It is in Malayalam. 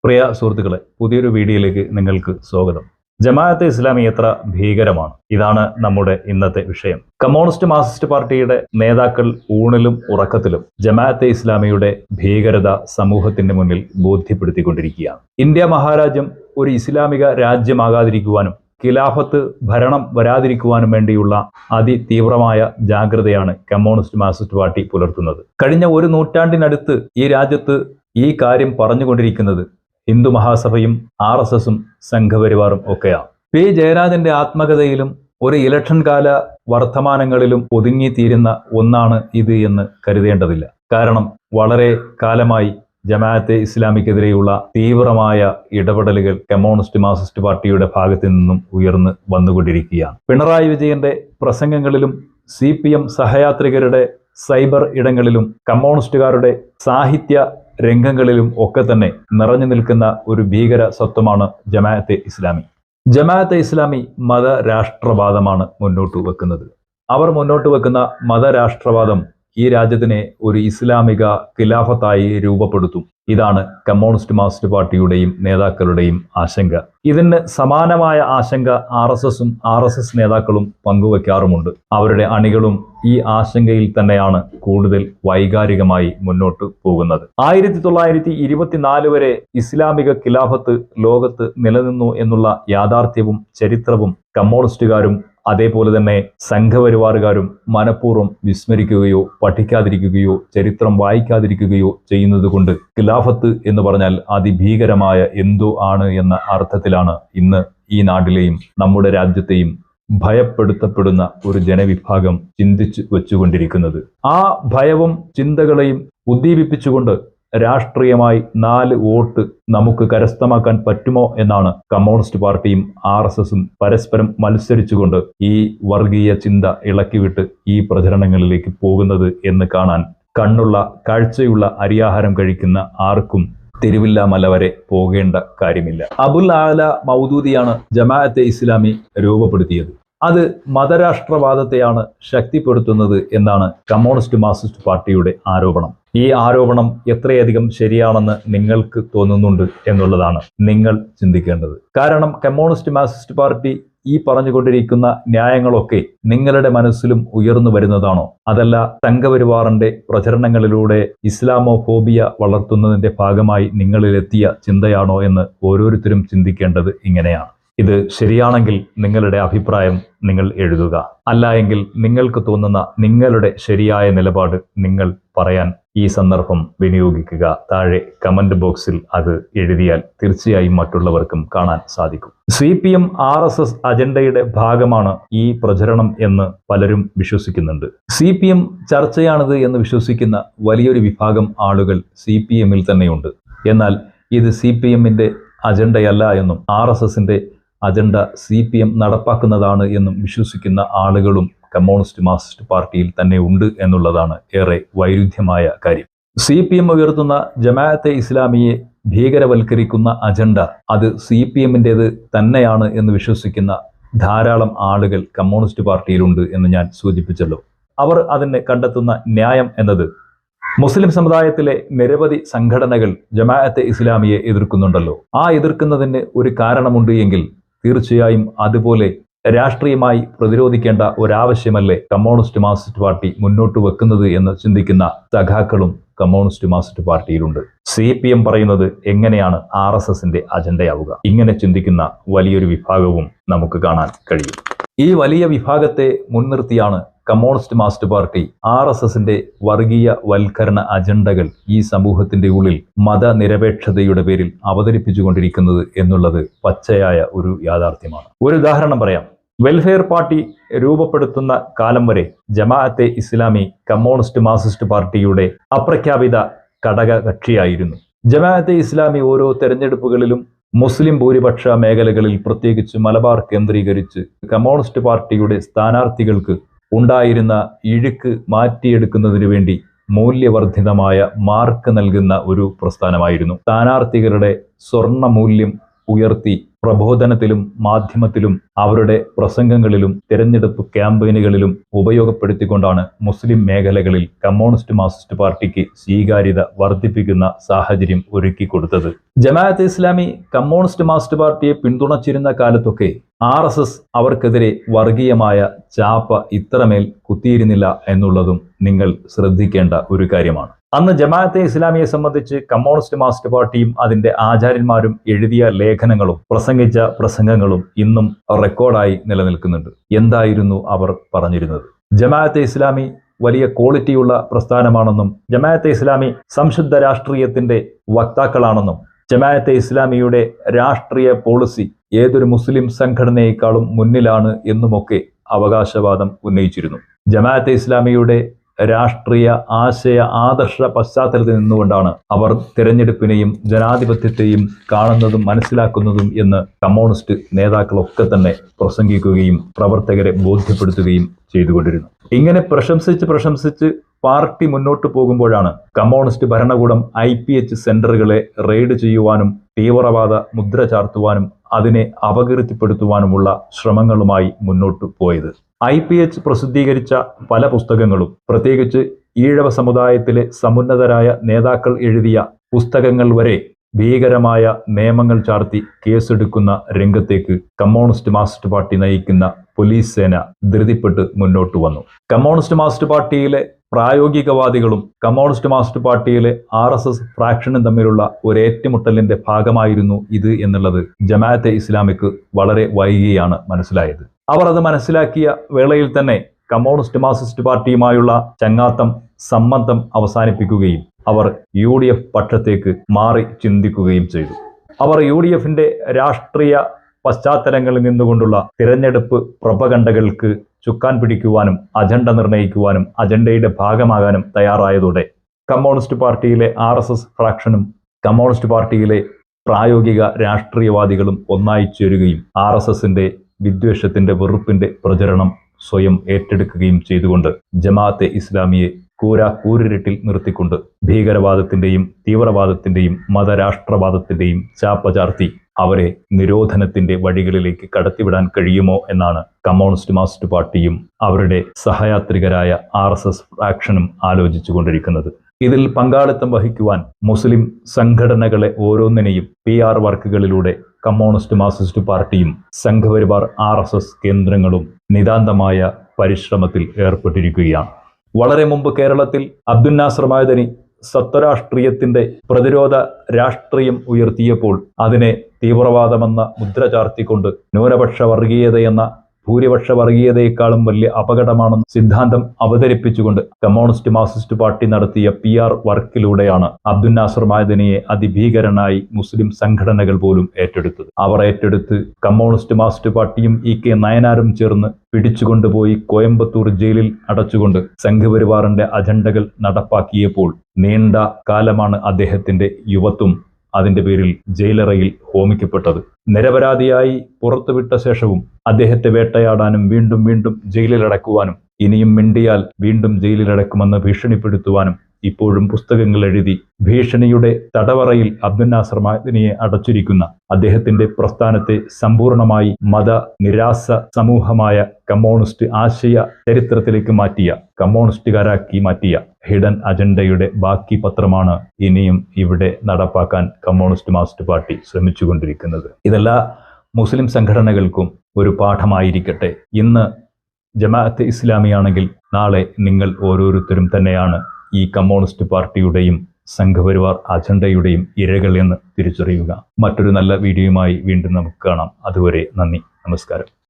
പ്രിയ സുഹൃത്തുക്കളെ, പുതിയൊരു വീഡിയോയിലേക്ക് നിങ്ങൾക്ക് സ്വാഗതം. ജമാഅത്തെ ഇസ്ലാമി എത്ര ഭീകരമാണ്? ഇതാണ് നമ്മുടെ ഇന്നത്തെ വിഷയം. കമ്മ്യൂണിസ്റ്റ് മാർക്സിസ്റ്റ് പാർട്ടിയുടെ നേതാക്കൾ ഊണിലും ഉറക്കത്തിലും ജമാഅത്തെ ഇസ്ലാമിയുടെ ഭീകരത സമൂഹത്തിന് മുന്നിൽ ബോധ്യപ്പെടുത്തിക്കൊണ്ടിരിക്കുകയാണ്. ഇന്ത്യ മഹാരാജ്യം ഒരു ഇസ്ലാമിക രാജ്യമാകാതിരിക്കുവാനും ഖിലാഫത്ത് ഭരണം വരാതിരിക്കുവാനും വേണ്ടിയുള്ള അതിതീവ്രമായ ജാഗ്രതയാണ് കമ്മ്യൂണിസ്റ്റ് മാർക്സിസ്റ്റ് പാർട്ടി പുലർത്തുന്നത്. കഴിഞ്ഞ ഒരു നൂറ്റാണ്ടിനടുത്ത് ഈ രാജ്യത്ത് ഈ കാര്യം പറഞ്ഞുകൊണ്ടിരിക്കുന്നത് ഹിന്ദു മഹാസഭയും RSSും സംഘപരിവാറും ഒക്കെയാണ്. പി ജയരാജന്റെ ആത്മകഥയിലും ഒരു ഇലക്ഷൻ കാല വർത്തമാനങ്ങളിലും ഒതുങ്ങിത്തീരുന്ന ഒന്നാണ് ഇത് എന്ന് കരുതേണ്ടതില്ല. കാരണം വളരെ കാലമായി ജമാഅത്തെ ഇസ്ലാമിക്കെതിരെയുള്ള തീവ്രമായ ഇടപെടലുകൾ കമ്മ്യൂണിസ്റ്റ് മാർക്സിസ്റ്റ് പാർട്ടിയുടെ ഭാഗത്തു നിന്നും ഉയർന്നു വന്നുകൊണ്ടിരിക്കുകയാണ്. പിണറായി വിജയന്റെ പ്രസംഗങ്ങളിലും CPM സഹയാത്രികരുടെ സൈബർ ഇടങ്ങളിലും കമ്മ്യൂണിസ്റ്റുകാരുടെ സാഹിത്യ രംഗങ്ങളിലും ഒക്കെ തന്നെ നിറഞ്ഞു നിൽക്കുന്ന ഒരു ഭീകര സ്വത്വമാണ് ജമാഅത്തെ ഇസ്ലാമി. ജമാഅത്തെ ഇസ്ലാമി മതരാഷ്ട്രവാദമാണ് മുന്നോട്ട് വെക്കുന്നത്. അവർ മുന്നോട്ട് വെക്കുന്ന മതരാഷ്ട്രവാദം ഈ രാജ്യത്തിനെ ഒരു ഇസ്ലാമിക ഖിലാഫത്തായി രൂപപ്പെടുത്തും. ഇതാണ് കമ്മ്യൂണിസ്റ്റ് മാർക്സിസ്റ്റ് പാർട്ടിയുടെയും നേതാക്കളുടെയും ആശങ്ക. ഇതിന് സമാനമായ ആശങ്ക RSSും RSS നേതാക്കളും പങ്കുവെക്കാറുമുണ്ട്. അവരുടെ അണികളും ഈ ആശങ്കയിൽ തന്നെയാണ് കൂടുതൽ വൈകാരികമായി മുന്നോട്ട് പോകുന്നത്. 1924 വരെ ഇസ്ലാമിക ഖിലാഫത്ത് ലോകത്ത് നിലനിന്നു എന്നുള്ള യാഥാർത്ഥ്യവും ചരിത്രവും കമ്മ്യൂണിസ്റ്റുകാരും അതേപോലെ തന്നെ സംഘപരിവാറുകാരും മനഃപൂർവ്വം വിസ്മരിക്കുകയോ പഠിക്കാതിരിക്കുകയോ ചരിത്രം വായിക്കാതിരിക്കുകയോ ചെയ്യുന്നത് കൊണ്ട് ഖിലാഫത്ത് എന്ന് പറഞ്ഞാൽ അതിഭീകരമായ എന്തോ ആണ് എന്ന അർത്ഥത്തിലാണ് ഇന്ന് ഈ നാട്ടിലെയും നമ്മുടെ രാജ്യത്തെയും ഭയപ്പെടുത്തപ്പെടുന്ന ഒരു ജനവിഭാഗം ചിന്തിച്ചു വെച്ചുകൊണ്ടിരിക്കുന്നത്. ആ ഭയവും ചിന്തകളെയും ഉദ്ദീപിപ്പിച്ചുകൊണ്ട് രാഷ്ട്രീയമായി 4 വോട്ട് നമുക്ക് കരസ്ഥമാക്കാൻ പറ്റുമോ എന്നാണ് കമ്മ്യൂണിസ്റ്റ് പാർട്ടിയും RSSും പരസ്പരം മത്സരിച്ചുകൊണ്ട് ഈ വർഗീയ ചിന്ത ഇളക്കിവിട്ട് ഈ പ്രചരണങ്ങളിലേക്ക് പോകുന്നത് എന്ന് കാണാൻ കണ്ണുള്ള കാഴ്ചയുള്ള അരിയാഹാരം കഴിക്കുന്ന ആർക്കും തിരുവില്ല മല വരെ പോകേണ്ട കാര്യമില്ല. അബുൽ ആല മൗദൂദിയാണ് ജമാഅത്തെ ഇസ്ലാമി രൂപപ്പെടുത്തിയത്. അത് മതരാഷ്ട്രവാദത്തെയാണ് ശക്തിപ്പെടുത്തുന്നത് എന്നാണ് കമ്മ്യൂണിസ്റ്റ് മാർക്സിസ്റ്റ് പാർട്ടിയുടെ ആരോപണം. ഈ ആരോപണം എത്രയധികം ശരിയാണെന്ന് നിങ്ങൾക്ക് തോന്നുന്നുണ്ട് എന്നുള്ളതാണ് നിങ്ങൾ ചിന്തിക്കേണ്ടത്. കാരണം കമ്മ്യൂണിസ്റ്റ് മാർക്സിസ്റ്റ് പാർട്ടി ഈ പറഞ്ഞുകൊണ്ടിരിക്കുന്ന ന്യായങ്ങളൊക്കെ നിങ്ങളുടെ മനസ്സിലും ഉയർന്നു വരുന്നതാണോ? അതല്ല സംഘപരിവാറിന്റെ പ്രചരണങ്ങളിലൂടെ ഇസ്ലാമോഫോബിയ വളർത്തുന്നതിന്റെ ഭാഗമായി നിങ്ങളിലെത്തിയ ചിന്തയാണോ എന്ന് ഓരോരുത്തരും ചിന്തിക്കേണ്ടത് ഇങ്ങനെയാണ്. ഇത് ശരിയാണെങ്കിൽ നിങ്ങളുടെ അഭിപ്രായം നിങ്ങൾ എഴുതുക. അല്ല എങ്കിൽ നിങ്ങൾക്ക് തോന്നുന്ന നിങ്ങളുടെ ശരിയായ നിലപാട് നിങ്ങൾ പറയാൻ ഈ സന്ദർഭം വിനിയോഗിക്കുക. താഴെ കമന്റ് ബോക്സിൽ അത് എഴുതിയാൽ തീർച്ചയായും മറ്റുള്ളവർക്കും കാണാൻ സാധിക്കും. CPM RSS അജണ്ടയുടെ ഭാഗമാണ് ഈ പ്രചരണം എന്ന് പലരും വിശ്വസിക്കുന്നുണ്ട്. CPM ചർച്ചയാണിത് എന്ന് വിശ്വസിക്കുന്ന വലിയൊരു വിഭാഗം ആളുകൾ CPMൽ തന്നെയുണ്ട്. എന്നാൽ ഇത് CPMന്റെ അജണ്ടയല്ല എന്നും RSSന്റെ അജണ്ട CPM നടപ്പാക്കുന്നതാണ് എന്നും വിശ്വസിക്കുന്ന ആളുകളും കമ്മ്യൂണിസ്റ്റ് മാർക്സിസ്റ്റ് പാർട്ടിയിൽ തന്നെ ഉണ്ട് എന്നുള്ളതാണ് ഏറെ വൈരുദ്ധ്യമായ കാര്യം. CPM ഉയർത്തുന്ന ജമാഅത്തെ ഇസ്ലാമിയെ ഭീകരവൽക്കരിക്കുന്ന അജണ്ട അത് CPMന്റേത് തന്നെയാണ് എന്ന് വിശ്വസിക്കുന്ന ധാരാളം ആളുകൾ കമ്മ്യൂണിസ്റ്റ് പാർട്ടിയിലുണ്ട് എന്ന് ഞാൻ സൂചിപ്പിച്ചല്ലോ. അവർ അതിന് കണ്ടെത്തുന്ന ന്യായം എന്നത് മുസ്ലിം സമുദായത്തിലെ നിരവധി സംഘടനകൾ ജമാഅത്തെ ഇസ്ലാമിയെ എതിർക്കുന്നുണ്ടല്ലോ. ആ എതിർക്കുന്നതിന് ഒരു കാരണമുണ്ട് എങ്കിൽ തീർച്ചയായും അതുപോലെ രാഷ്ട്രീയമായി പ്രതിരോധിക്കേണ്ട ഒരാവശ്യമല്ലേ കമ്മ്യൂണിസ്റ്റ് മാർക്സിസ്റ്റ് പാർട്ടി മുന്നോട്ട് വെക്കുന്നത് എന്ന് ചിന്തിക്കുന്ന സഖാക്കളും കമ്മ്യൂണിസ്റ്റ് മാർക്സിസ്റ്റ് പാർട്ടിയിലുണ്ട്. CPM പറയുന്നത് എങ്ങനെയാണ് RSSന്റെ അജണ്ടയാവുക? ഇങ്ങനെ ചിന്തിക്കുന്ന വലിയൊരു വിഭാഗവും നമുക്ക് കാണാൻ കഴിയും. ഈ വലിയ വിഭാഗത്തെ മുൻനിർത്തിയാണ് കമ്മ്യൂണിസ്റ്റ് മാർക്സിസ്റ്റ് പാർട്ടി RSSന്റെ വർഗീയ വൽക്കരണ അജണ്ടകൾ ഈ സമൂഹത്തിന്റെ ഉള്ളിൽ മതനിരപേക്ഷതയുടെ പേരിൽ അവതരിപ്പിച്ചുകൊണ്ടിരിക്കുന്നത് എന്നുള്ളത് പച്ചയായ ഒരു യാഥാർത്ഥ്യമാണ്. ഒരു ഉദാഹരണം പറയാം. വെൽഫെയർ പാർട്ടി രൂപപ്പെടുത്തുന്ന കാലം വരെ ജമാഅത്തെ ഇസ്ലാമി കമ്മ്യൂണിസ്റ്റ് മാർക്സിസ്റ്റ് പാർട്ടിയുടെ അപ്രഖ്യാപിത ഘടകകക്ഷിയായിരുന്നു. ജമാഅത്തെ ഇസ്ലാമി ഓരോ തെരഞ്ഞെടുപ്പുകളിലും മുസ്ലിം ഭൂരിപക്ഷ മേഖലകളിൽ പ്രത്യേകിച്ച് മലബാർ കേന്ദ്രീകരിച്ച് കമ്മ്യൂണിസ്റ്റ് പാർട്ടിയുടെ സ്ഥാനാർത്ഥികൾക്ക് ഉണ്ടായിരുന്ന ഇഴുക്ക് മാറ്റിയെടുക്കുന്നതിനു വേണ്ടി മൂല്യവർദ്ധിതമായ മാർക്ക് നൽകുന്ന ഒരു പ്രസ്ഥാനമായിരുന്നു. സ്ഥാനാർത്ഥികളുടെ സ്വർണ്ണ മൂല്യം ഉയർത്തി പ്രബോധനത്തിലും മാധ്യമത്തിലും അവരുടെ പ്രസംഗങ്ങളിലും തിരഞ്ഞെടുപ്പ് ക്യാമ്പയിനുകളിലും ഉപയോഗപ്പെടുത്തിക്കൊണ്ടാണ് മുസ്ലിം മേഖലകളിൽ കമ്മ്യൂണിസ്റ്റ് മാർക്സിസ്റ്റ് പാർട്ടിക്ക് സ്വീകാര്യത വർദ്ധിപ്പിക്കുന്ന സാഹചര്യം ഒരുക്കിക്കൊടുത്തത്. ജമാഅത്തെ ഇസ്ലാമി കമ്മ്യൂണിസ്റ്റ് മാർക്സിസ്റ്റ് പാർട്ടിയെ പിന്തുണച്ചിരുന്ന കാലത്തൊക്കെ RSS അവർക്കെതിരെ വർഗീയമായ ചാപ്പ ഇത്രമേൽ കുത്തിയിരുന്നില്ല എന്നുള്ളതും നിങ്ങൾ ശ്രദ്ധിക്കേണ്ട ഒരു കാര്യമാണ്. അന്ന് ജമാഅത്തെ ഇസ്ലാമിയെ സംബന്ധിച്ച് കമ്മ്യൂണിസ്റ്റ് മാർക്സിസ്റ്റ് പാർട്ടിയും അതിന്റെ ആചാര്യന്മാരും എഴുതിയ ലേഖനങ്ങളും പ്രസംഗിച്ച പ്രസംഗങ്ങളും ഇന്നും റെക്കോർഡായി നിലനിൽക്കുന്നുണ്ട്. എന്തായിരുന്നു അവർ പറഞ്ഞിരുന്നത്? ജമാഅത്തെ ഇസ്ലാമി വലിയ ക്വാളിറ്റിയുള്ള പ്രസ്ഥാനമാണെന്നും ജമാഅത്തെ ഇസ്ലാമി സംശുദ്ധ രാഷ്ട്രീയത്തിന്റെ വക്താക്കളാണെന്നും ജമാഅത്തെ ഇസ്ലാമിയുടെ രാഷ്ട്രീയ പോളിസി ഏതൊരു മുസ്ലിം സംഘടനയേക്കാളും മുന്നിലാണ് എന്നുമൊക്കെ അവകാശവാദം ഉന്നയിച്ചിരുന്നു. ജമാഅത്തെ ഇസ്ലാമിയുടെ രാഷ്ട്രീയ ആശയ ആദർശ പശ്ചാത്തലത്തിൽ നിന്നുകൊണ്ടാണ് അവർ തിരഞ്ഞെടുപ്പിനെയും ജനാധിപത്യത്തെയും കാണുന്നതും മനസ്സിലാക്കുന്നതും എന്ന് കമ്മ്യൂണിസ്റ്റ് നേതാക്കളൊക്കെ തന്നെ പ്രസംഗിക്കുകയും പ്രവർത്തകരെ ബോധ്യപ്പെടുത്തുകയും ചെയ്തുകൊണ്ടിരുന്നു. ഇങ്ങനെ പ്രശംസിച്ച് പാർട്ടി മുന്നോട്ട് പോകുമ്പോഴാണ് കമ്മ്യൂണിസ്റ്റ് ഭരണകൂടം IPH സെന്ററുകളെ റെയ്ഡ് ചെയ്യുവാനും തീവ്രവാദ മുദ്ര ചാർത്തുവാനും അതിനെ അപകീർത്തിപ്പെടുത്തുവാനുമുള്ള ശ്രമങ്ങളുമായി മുന്നോട്ട് പോയത്. IPH പ്രസിദ്ധീകരിച്ച പല പുസ്തകങ്ങളും, പ്രത്യേകിച്ച് ഈഴവ സമുദായത്തിലെ സമുന്നതരായ നേതാക്കൾ എഴുതിയ പുസ്തകങ്ങൾ വരെ ഭീകരമായ നിയമങ്ങൾ ചാർത്തി കേസെടുക്കുന്ന രംഗത്തേക്ക് കമ്മ്യൂണിസ്റ്റ് മാർക്സിസ്റ്റ് പാർട്ടി നയിക്കുന്ന പോലീസ് സേന ധൃതിപ്പെട്ട് മുന്നോട്ട് വന്നു. കമ്മ്യൂണിസ്റ്റ് മാർക്സിസ്റ്റ് പാർട്ടിയിലെ പ്രായോഗികവാദികളും കമ്മ്യൂണിസ്റ്റ് മാർക്സിസ്റ്റ് പാർട്ടിയിലെ RSS ഫ്രാക്ഷനും തമ്മിലുള്ള ഒരു ഏറ്റുമുട്ടലിന്റെ ഭാഗമായിരുന്നു ഇത് എന്നുള്ളത് ജമാഅത്തെ ഇസ്ലാമിക്ക് വളരെ വൈകിയാണ് മനസ്സിലായത്. അവർ അത് മനസ്സിലാക്കിയ വേളയിൽ തന്നെ കമ്മ്യൂണിസ്റ്റ് മാർക്സിസ്റ്റ് പാർട്ടിയുമായുള്ള ചങ്ങാത്തം സമ്മതം അവസാനിപ്പിക്കുകയും അവർ UDF പക്ഷത്തേക്ക് മാറി ചിന്തിക്കുകയും ചെയ്തു. അവർ UDFന്റെ രാഷ്ട്രീയ പശ്ചാത്തലങ്ങളിൽ നിന്നുകൊണ്ടുള്ള തിരഞ്ഞെടുപ്പ് പ്രൊപഗണ്ടകൾക്ക് ചുക്കാൻ പിടിക്കുവാനും അജണ്ട നിർണ്ണയിക്കുവാനും അജണ്ടയുടെ ഭാഗമാകാനും തയ്യാറായതോടെ കമ്മ്യൂണിസ്റ്റ് പാർട്ടിയിലെ RSS ഫ്രാക്ഷനും കമ്മ്യൂണിസ്റ്റ് പാർട്ടിയിലെ പ്രായോഗിക രാഷ്ട്രീയവാദികളും ഒന്നായി ചേരുകയും RSSന്റെ വിദ്വേഷത്തിന്റെ വെറുപ്പിന്റെ പ്രചരണം സ്വയം ഏറ്റെടുക്കുകയും ചെയ്തുകൊണ്ട് ജമാഅത്തെ ഇസ്ലാമിയെ കൂരിരുട്ടിൽ നിർത്തിക്കൊണ്ട് ഭീകരവാദത്തിന്റെയും തീവ്രവാദത്തിന്റെയും മതരാഷ്ട്രവാദത്തിന്റെയും ചാപ്പ ചാർത്തി അവരെ നിരോധനത്തിന്റെ വഴികളിലേക്ക് കടത്തിവിടാൻ കഴിയുമോ എന്നാണ് കമ്മ്യൂണിസ്റ്റ് മാർക്സിസ്റ്റ് പാർട്ടിയും അവരുടെ സഹയാത്രികരായ RSS ഫ്രാക്ഷനും ആലോചിച്ചുകൊണ്ടിരിക്കുന്നത്. ഇതിൽ പങ്കാളിത്തം വഹിക്കുവാൻ മുസ്ലിം സംഘടനകളെ ഓരോന്നിനെയും PR വർക്കുകളിലൂടെ കമ്മ്യൂണിസ്റ്റ് മാർക്സിസ്റ്റ് പാർട്ടിയും സംഘപരിവാർ RSS കേന്ദ്രങ്ങളും നിതാന്തമായ പരിശ്രമത്തിൽ ഏർപ്പെട്ടിരിക്കുകയാണ്. വളരെ മുമ്പ് കേരളത്തിൽ അബ്ദുൽ നാസർ മഅദനി സത്വരാഷ്ട്രീയത്തിന്റെ പ്രതിരോധ രാഷ്ട്രീയം ഉയർത്തിയപ്പോൾ അതിനെ തീവ്രവാദമെന്ന മുദ്ര ചാർത്തിക്കൊണ്ട് ന്യൂനപക്ഷ വർഗീയതയെന്ന ഭൂരിപക്ഷ വർഗീയതയെക്കാളും വലിയ അപകടമാണെന്ന സിദ്ധാന്തം അവതരിപ്പിച്ചുകൊണ്ട് കമ്മ്യൂണിസ്റ്റ് മാർക്സിസ്റ്റ് പാർട്ടി നടത്തിയ PR വർക്കിലൂടെയാണ് അബ്ദുൽ നാസർ മഅദനിയെ അതിഭീകരനായി മുസ്ലിം സംഘടനകൾ പോലും ഏറ്റെടുത്തത്. അവർ ഏറ്റെടുത്ത് കമ്മ്യൂണിസ്റ്റ് മാർക്സിസ്റ്റ് പാർട്ടിയും EK നയനാരും ചേർന്ന് പിടിച്ചുകൊണ്ടുപോയി കോയമ്പത്തൂർ ജയിലിൽ അടച്ചുകൊണ്ട് സംഘപരിവാറിന്റെ അജണ്ടകൾ നടപ്പാക്കിയപ്പോൾ നീണ്ട കാലമാണ് അദ്ദേഹത്തിന്റെ യുവത്വം അതിന്റെ പേരിൽ ജയിലറയിൽ ഹോമിക്കപ്പെട്ടത്. നിരപരാധിയായി പുറത്തുവിട്ട ശേഷവും അദ്ദേഹത്തെ വേട്ടയാടാനും വീണ്ടും വീണ്ടും ജയിലിലടക്കുവാനും ഇനിയും മിണ്ടിയാൽ വീണ്ടും ജയിലിലടക്കുമെന്ന് ഭീഷണിപ്പെടുത്തുവാനും ഇപ്പോഴും പുസ്തകങ്ങൾ എഴുതി ഭീഷണിയുടെ തടവറയിൽ അബ്ദുൽ നാസർ മഅദനിയെ അടച്ചിരിക്കുന്ന അദ്ദേഹത്തിന്റെ പ്രസ്ഥാനത്തെ സമ്പൂർണമായി മത നിരാസ സമൂഹമായ കമ്മ്യൂണിസ്റ്റ് ആശയ ചരിത്രത്തിലേക്ക് മാറ്റിയ കമ്മ്യൂണിസ്റ്റുകാരാക്കി മാറ്റിയ ഹിഡൻ അജണ്ടയുടെ ബാക്കി പത്രമാണ് ഇനിയും ഇവിടെ നടപ്പാക്കാൻ കമ്മ്യൂണിസ്റ്റ് മാർക്സിസ്റ്റ് പാർട്ടി ശ്രമിച്ചുകൊണ്ടിരിക്കുന്നത്. ഇതെല്ലാ മുസ്ലിം സംഘടനകൾക്കും ഒരു പാഠമായിരിക്കട്ടെ. ഇന്ന് ജമാഅത്തെ ഇസ്ലാമിയാണെങ്കിൽ നാളെ നിങ്ങൾ ഓരോരുത്തരും തന്നെയാണ് ഈ കമ്മ്യൂണിസ്റ്റ് പാർട്ടിയുടെയും സംഘപരിവാർ അജണ്ടയുടെയും ഇരകൾ എന്ന് തിരിച്ചറിയുക. മറ്റൊരു നല്ല വീഡിയോയുമായി വീണ്ടും നമുക്ക് കാണാം. അതുവരെ നന്ദി, നമസ്കാരം.